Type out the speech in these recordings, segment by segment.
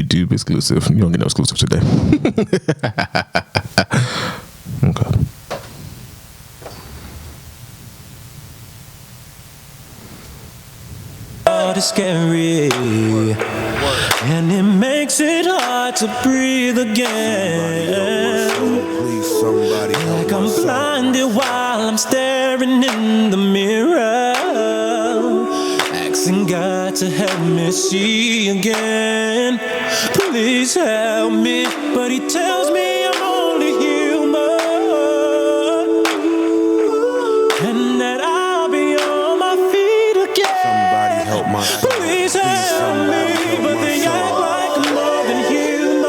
YouTube exclusive. You don't get no exclusive today. Okay. It's scary, and it makes it hard to breathe again. Like I'm blinded while I'm staring in the mirror, asking God to help me see again. Please help me, but He tells me I'm only human, and that I'll be on my feet again. Somebody help my soul. Please help me, but they act like I'm more than human.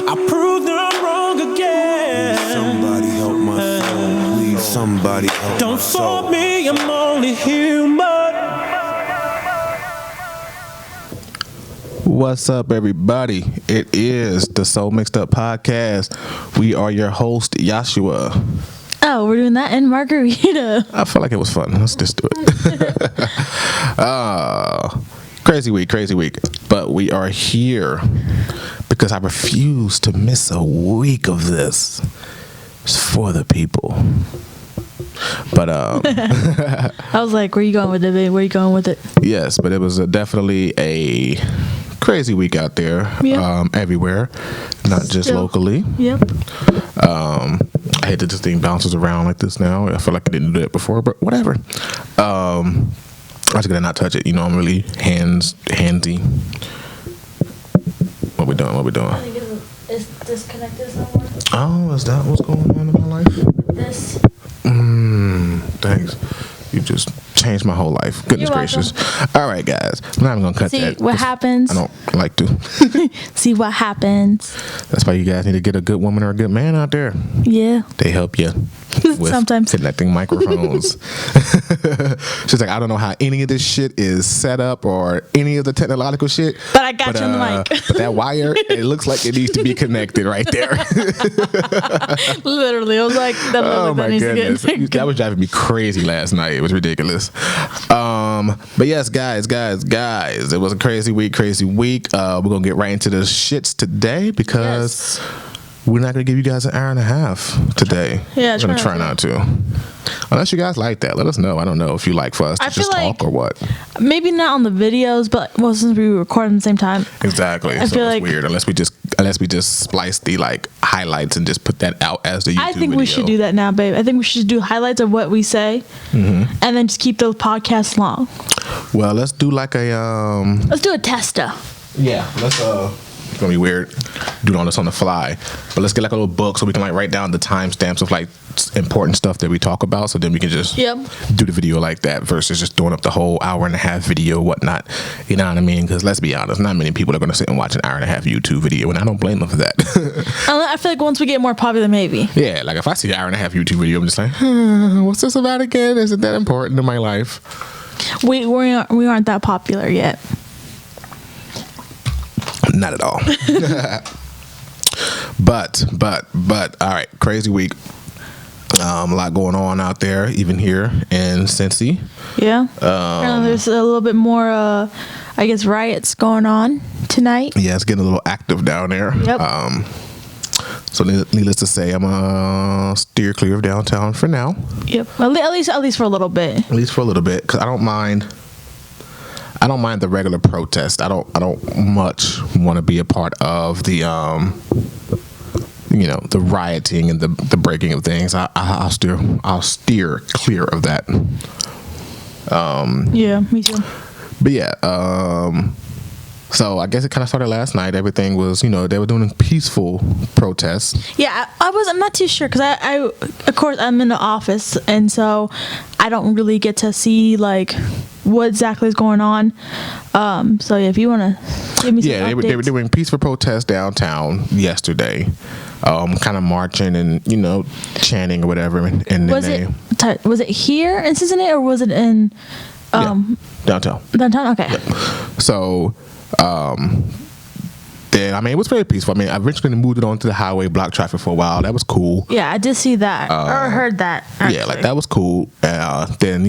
I proved that I'm wrong again. Somebody help my soul. Please, somebody help my Don't soul. fault me, I'm only human. What's up, everybody? It is the Soul Mixed Up Podcast. We are your host, Yashua. Oh, we're doing that in Margarita. I feel like it was fun. Let's just do it. Crazy week. But we are here because I refuse to miss a week of this. It's for the people. But I was like, where you going with it, babe? Where you going with it? yes, but it was definitely a crazy week out there. Yeah. Everywhere, not just Still. locally. Yep. I hate that this thing bounces around like this now. I feel like I didn't do that before, but whatever. I was gonna not touch it. You know, I'm really handsy. What we doing? I think it's disconnected somewhere. Oh, is that what's going on in my life? This. Thanks. You just changed my whole life. Goodness You're gracious. All right, guys. I'm not even gonna cut See that. what happens. I don't like to. See what happens. That's why you guys need to get a good woman or a good man out there. Yeah. They help you with Sometimes. connecting microphones. She's like, I don't know how any of this shit is set up or any of the technological shit. But I got you on the mic. But that wire, it looks like it needs to be connected right there. Literally, I was like, Oh my needs to get goodness. connected. That was driving me crazy last night. It was ridiculous. But yes, guys, it was a crazy week. We're gonna get right into the shits today because we're not gonna give you guys an hour and a half today. Yeah, we're gonna try not to. Unless you guys like that, let us know. I don't know if you like for us to I just feel talk like- or what. Maybe not on the videos, but since we record at the same time. Exactly. I So feel it's like- weird unless we just splice the like highlights and just put that out as the YouTube I think video. we should do that now, babe. I think we should do highlights of what we say, and then just keep those podcasts long. Well, let's do like a Let's do a tester. Yeah, let's it's gonna be weird doing all this on the fly. But let's get like a little book so we can like write down the timestamps of like important stuff that we talk about, so then we can just do the video like that versus just throwing up the whole hour and a half video, whatnot. You know what I mean? Because let's be honest, not many people are gonna sit and watch an hour and a half YouTube video, and I don't blame them for that. I feel like once we get more popular, maybe. Yeah, like if I see an hour and a half YouTube video, I'm just like, what's this about again? Isn't that important in my life? We aren't that popular yet. Not at all. But all right, crazy week. A lot going on out there, even here in Cincy. Yeah. Apparently there's a little bit more, I guess, riots going on tonight. Yeah, it's getting a little active down there. Yep. So needless to say, I'm gonna steer clear of downtown for now. Yep. At least for a little bit. At least for a little bit, because I don't mind the regular protest. I don't much want to be a part of the the rioting and the breaking of things. I'll steer clear of that. Yeah, me too. But yeah, so I guess it kind of started last night. Everything was, they were doing peaceful protests. Yeah, I'm not too sure because I of course I'm in the office, and so I don't really get to see like what exactly is going on. So yeah, if you want to give me some updates. They were doing peaceful protests downtown yesterday, kind of marching and chanting or whatever. And then Was it here in Cincinnati or was it in downtown? Downtown? Okay. Yeah. So then it was very peaceful. I eventually moved it on to the highway, block traffic for a while. That was cool. Yeah, I did see that or heard that. Actually. Yeah, like that was cool. Then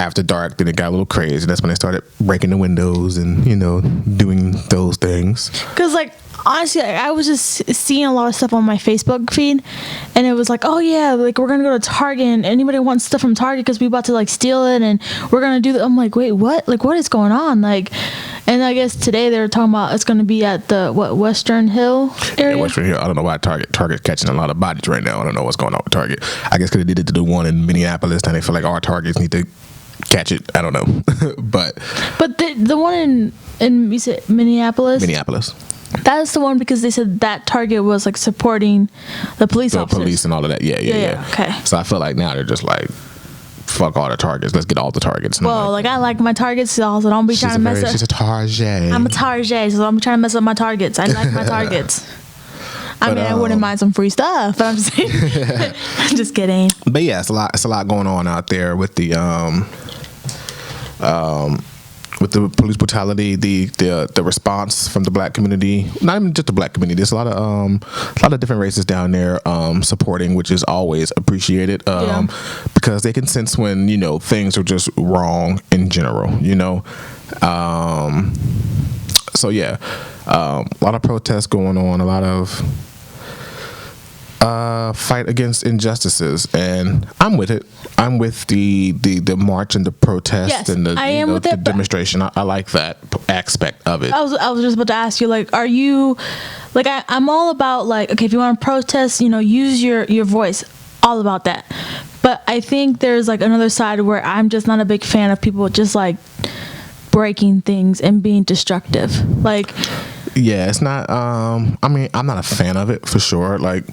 after dark, then it got a little crazy. That's when they started breaking the windows and, you know, doing those things. Because, like, honestly, I was just seeing a lot of stuff on my Facebook feed, and it was like, oh yeah, like we're gonna go to Target, and anybody wants stuff from Target because we about to like steal it, and we're gonna do that. I'm like, wait, what? Like, what is going on? Like, and I guess today they were talking about it's gonna be at the Western Hill area. Yeah, Western Hill. I don't know why Target's catching a lot of bodies right now. I don't know what's going on with Target. I guess because they did it to the one in Minneapolis, and they feel like our Targets need to catch it. I don't know, but the one in you said Minneapolis. That's the one because they said that Target was like supporting the police officers. Police and all of that. Yeah. Okay. So I feel like now they're just like, fuck all the Targets. Let's get all the Targets. And well, like I like my Targets, so don't be trying to mess up. She's a Target. I'm a Target, so don't be trying to mess up my Targets. I like my Targets. I wouldn't mind some free stuff, but I'm just saying. I'm just kidding. But yeah, it's a lot going on out there with the police brutality, the response from the black community. Not even just the black community. There's a lot of different races down there supporting, which is always appreciated because they can sense when, you know, things are just wrong in general, you know. So yeah, a lot of protests going on, a lot of fight against injustices, and I'm with it. I'm with the march and the protest and the demonstration. I like that aspect of it. I was just about to ask you, like, are you like I'm all about like, okay, if you want to protest, you know, use your voice, all about that. But I think there's like another side where I'm just not a big fan of people just like breaking things and being destructive. Like, yeah, it's not. I mean, I'm not a fan of it for sure. Like.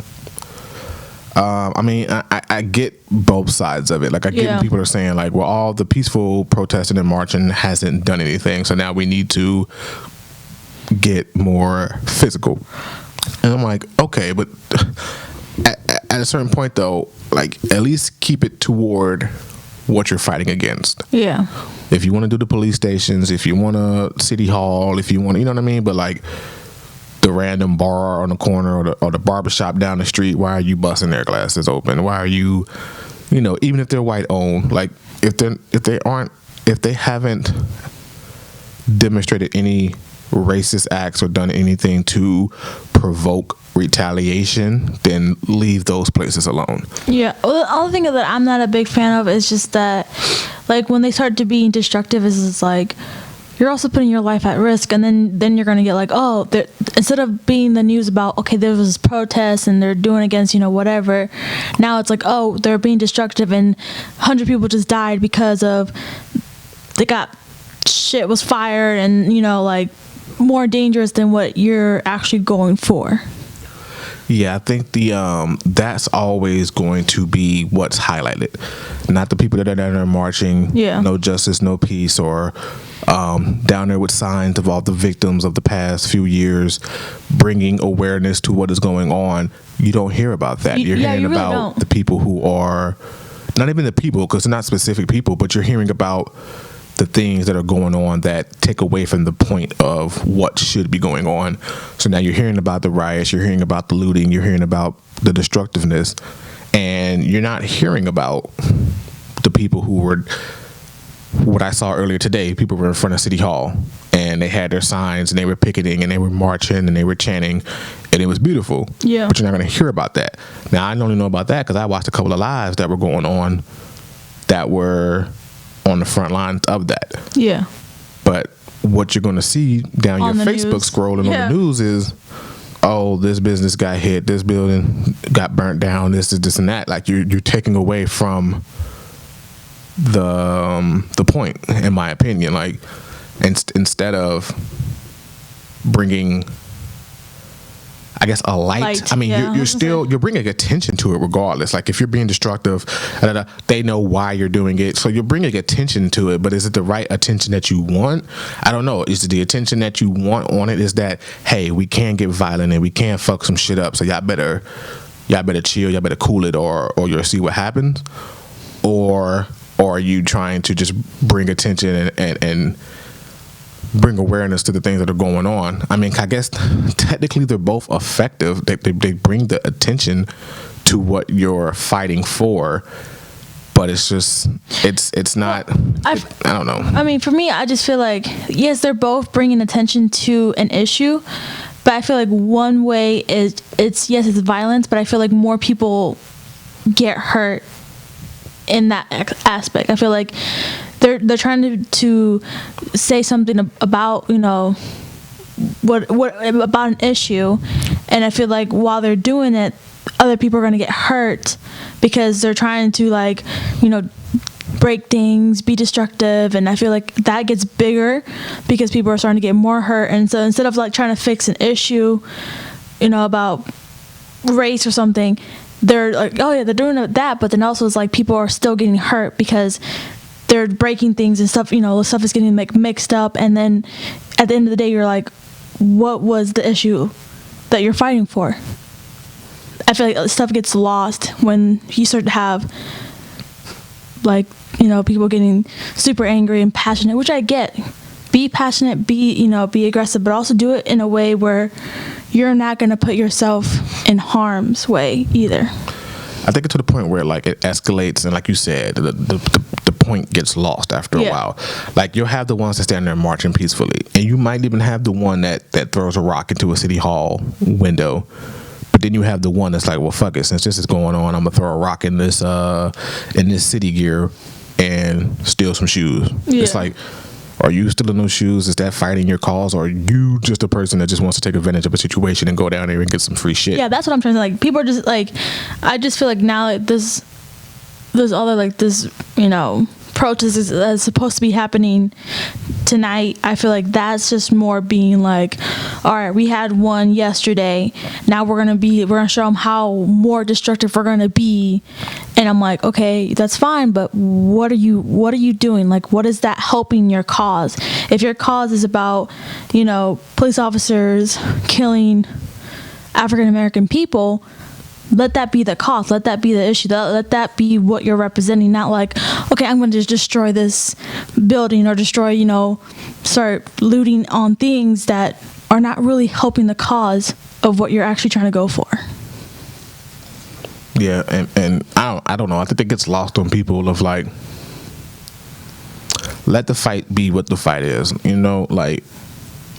I mean, I get both sides of it. Like, I get when people are saying, like, well, all the peaceful protesting and marching hasn't done anything, so now we need to get more physical. And I'm like, okay, but at a certain point, though, like, at least keep it toward what you're fighting against. Yeah. If you want to do the police stations, if you want a city hall, if you want, you know what I mean? But, like, the random bar on the corner or the barbershop down the street, why are you busting their glasses open? Why are you, you know, even if they're white owned, like if they haven't demonstrated any racist acts or done anything to provoke retaliation, then leave those places alone. Yeah. Well, the other thing that I'm not a big fan of is just that, like, when they start to be destructive, is like, you're also putting your life at risk, and then you're going to get like, oh, instead of being the news about, okay, there was protests and they're doing against, you know, whatever, now it's like, oh, they're being destructive and 100 people just died because of shit was fired, and, you know, like, more dangerous than what you're actually going for. Yeah, I think that's always going to be what's highlighted, not the people that are down there marching, no justice, no peace, or down there with signs of all the victims of the past few years, bringing awareness to what is going on. You don't hear about that. You're hearing you really about don't. The people who are, not even the people, because they're not specific people, but you're hearing about the things that are going on that take away from the point of what should be going on. So now you're hearing about the riots, you're hearing about the looting, you're hearing about the destructiveness, and you're not hearing about the people who were, what I saw earlier today, people were in front of City Hall and they had their signs and they were picketing and they were marching and they were chanting, and it was beautiful. Yeah. But you're not going to hear about that. Now, I only know about that because I watched a couple of lives that were going on that were on the front lines of that. Yeah. But what you're going to see down your Facebook news. scrolling on the news is, oh, this business got hit, this building got burnt down, this and that. Like, you're taking away from the point, in my opinion. Like, instead of bringing, I guess, a light. I mean, you're bringing attention to it regardless. Like, if you're being destructive, they know why you're doing it, so you're bringing attention to it. But is it the right attention that you want? I don't know. Is it the attention that you want on it? Is that, hey, we can get violent and we can fuck some shit up, so y'all better chill, y'all better cool it, or you'll see what happens? Or are you trying to just bring attention and bring awareness to the things that are going on? I mean, I guess technically they're both effective. They bring the attention to what you're fighting for, But it's just it's not. I don't know. I mean, for me, I just feel like yes, they're both bringing attention to an issue, but I feel like one way is it's violence, but I feel like more people get hurt in that aspect. I feel like they're trying to say something about, you know, what about an issue, and I feel like while they're doing it, other people are going to get hurt because they're trying to, like, you know, break things, be destructive, and I feel like that gets bigger because people are starting to get more hurt. And so instead of like trying to fix an issue, you know, about race or something, they're like, oh yeah, they're doing that, but then also it's like people are still getting hurt because they're breaking things and stuff, you know, stuff is getting like mixed up, and then at the end of the day you're like, what was the issue that you're fighting for? I feel like stuff gets lost when you start to have, like, you know, people getting super angry and passionate, which I get. Be passionate, be aggressive, but also do it in a way where you're not going to put yourself in harm's way either. I think it's to the point where, like, it escalates, and like you said, the point gets lost after a while. Like, you'll have the ones that stand there marching peacefully, and you might even have the one that throws a rock into a city hall window. But then you have the one that's like, well, fuck it, since this is going on, I'm gonna throw a rock in this city gear and steal some shoes. Yeah. It's like, are you stealing those shoes? Is that fighting your cause, or are you just a person that just wants to take advantage of a situation and go down there and get some free shit? Yeah, that's what I'm trying to, like, people are just like, I just feel like now, like, there's other, like, this, you know, protest that's supposed to be happening tonight. I feel like that's just more being like, all right, we had one yesterday, now we're gonna show them how more destructive we're gonna be. And I'm like, okay, that's fine, but what are you doing? Like, what is that helping your cause? If your cause is about, you know, police officers killing African American people, let that be the cause. Let that be the issue. Let that be what you're representing. Not like, okay, I'm going to just destroy this building or destroy, you know, start looting on things that are not really helping the cause of what you're actually trying to go for. Yeah, and I don't know. I think it gets lost on people of, like, let the fight be what the fight is. You know, like,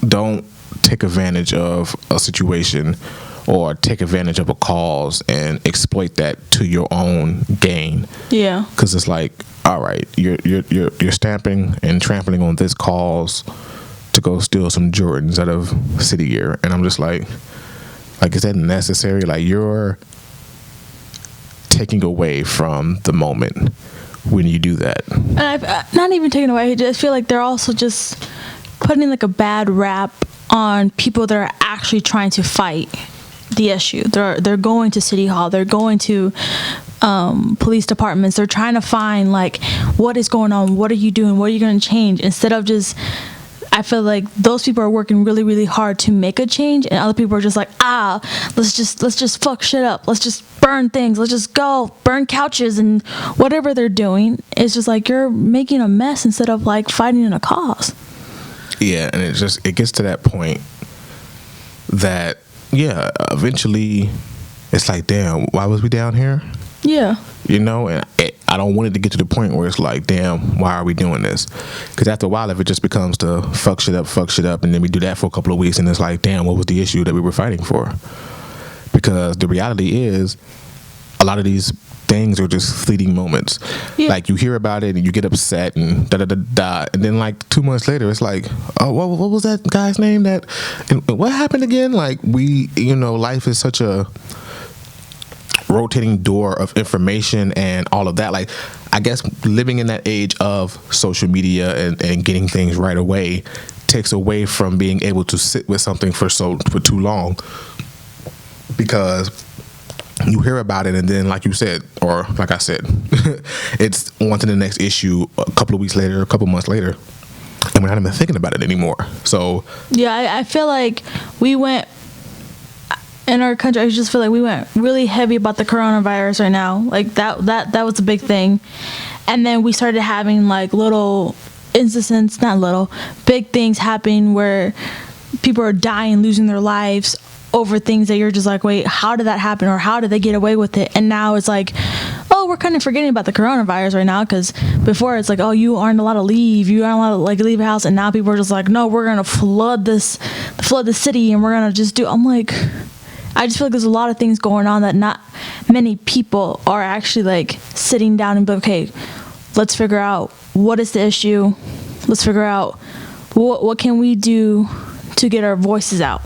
don't take advantage of a situation or take advantage of a cause and exploit that to your own gain. Yeah. Because it's like, all right, you're stamping and trampling on this cause to go steal some Jordans out of city gear, and I'm just like, is that necessary? Like, you're taking away from the moment when you do that. And I've not even taken away. I just feel like they're also just putting like a bad rap on people that are actually trying to fight the issue. They're going to City Hall, they're going to police departments, they're trying to find, like, what is going on, what are you doing, what are you going to change, instead of just, I feel like those people are working really, really hard to make a change, and other people are just like, let's just fuck shit up, let's just burn things, let's just go burn couches, and whatever they're doing, it's just like you're making a mess instead of, like, fighting in a cause. Yeah, and it gets to that point that, yeah, eventually it's like, damn, why was we down here? Yeah. You know, and I don't want it to get to the point where it's like, damn, why are we doing this? Because after a while, if it just becomes to fuck shit up, and then we do that for a couple of weeks, and it's like, damn, what was the issue that we were fighting for? Because the reality is, a lot of these things are just fleeting moments. Yeah. Like, you hear about it and you get upset and da-da-da-da, and then, like, 2 months later, it's like, oh, what was that guy's name? And what happened again? Like, life is such a rotating door of information and all of that. Like, I guess living in that age of social media and getting things right away takes away from being able to sit with something for too long, because you hear about it, and then, like you said, or like I said, it's on to the next issue a couple of weeks later, a couple months later, and we're not even thinking about it anymore. So yeah, I feel like we went in our country. I just feel like we went really heavy about the coronavirus right now. Like that was a big thing, and then we started having, like, little instances, not little, big things happening where people are dying, losing their lives over things that you're just like, wait, how did that happen, or how did they get away with it? And now it's like, oh, we're kind of forgetting about the coronavirus right now, because before it's like, oh, you aren't allowed to leave, you aren't allowed to like leave your house, and now people are just like, no, we're gonna flood the city, and we're gonna just do. I'm like, I just feel like there's a lot of things going on that not many people are actually like sitting down and be okay, let's figure out what is the issue, let's figure out what can we do to get our voices out.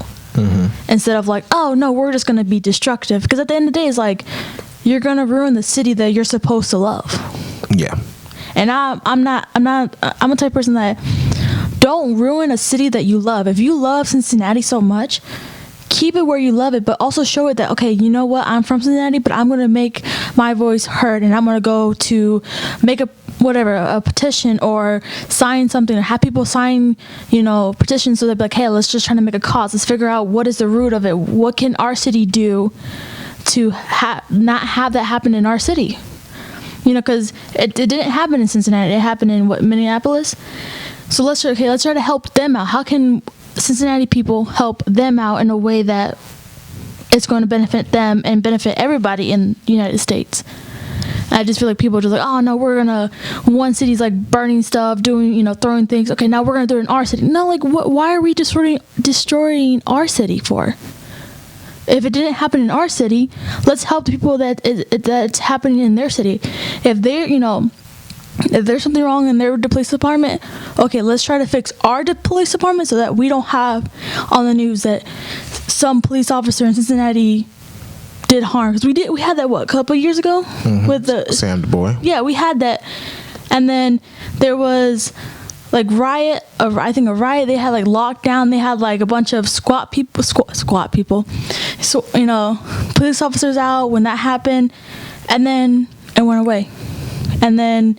Instead of like, oh no, we're just gonna be destructive, because at the end of the day, it's like you're gonna ruin the city that you're supposed to love. Yeah. And I'm a type of person that don't ruin a city that you love. If you love Cincinnati so much, keep it where you love it, but also show it that, okay, you know what, I'm from Cincinnati, but I'm gonna make my voice heard, and I'm gonna go to make a petition or sign something, or have people sign, petitions, so they'll be like, hey, let's just try to make a cause. Let's figure out what is the root of it. What can our city do to not have that happen in our city? Because it didn't happen in Cincinnati. It happened in Minneapolis. So let's try to help them out. How can Cincinnati people help them out in a way that it's going to benefit them and benefit everybody in the United States? I just feel like people are just like, oh no, one city's like burning stuff, doing, throwing things. Okay, now we're gonna do it in our city. No, like, why are we destroying our city for? If it didn't happen in our city, let's help the people that's happening in their city. If there's something wrong in their police department, okay, let's try to fix our police department so that we don't have on the news that some police officer in Cincinnati did harm. Because we had that a couple of years ago with the Sam Du Bois. Yeah, we had that, and then there was like a riot. They had like lockdown. They had like a bunch of squat people. So police officers out when that happened, and then it went away, and then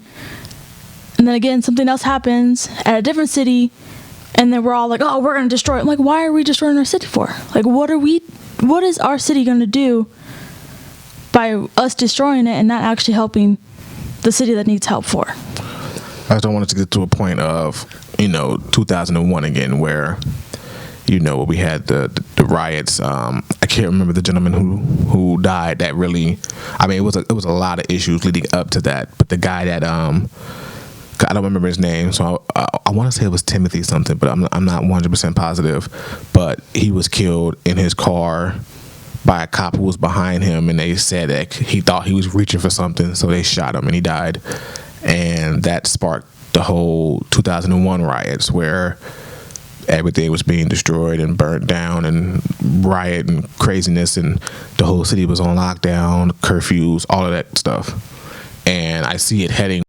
again something else happens at a different city, and then we're all like, oh, we're gonna destroy it. I'm like, why are we destroying our city for? Like, what is our city gonna do by us destroying it and not actually helping the city that needs help for? I just don't want it to get to a point of 2001 again, where we had the riots. I can't remember the gentleman who died. That really, it was a lot of issues leading up to that. But the guy that I don't remember his name, so I want to say it was Timothy something, but I'm not 100% positive. But he was killed in his car by a cop who was behind him, and they said that he thought he was reaching for something, so they shot him and he died. And that sparked the whole 2001 riots, where everything was being destroyed and burnt down, and riot and craziness, and the whole city was on lockdown, curfews, all of that stuff. And I see it heading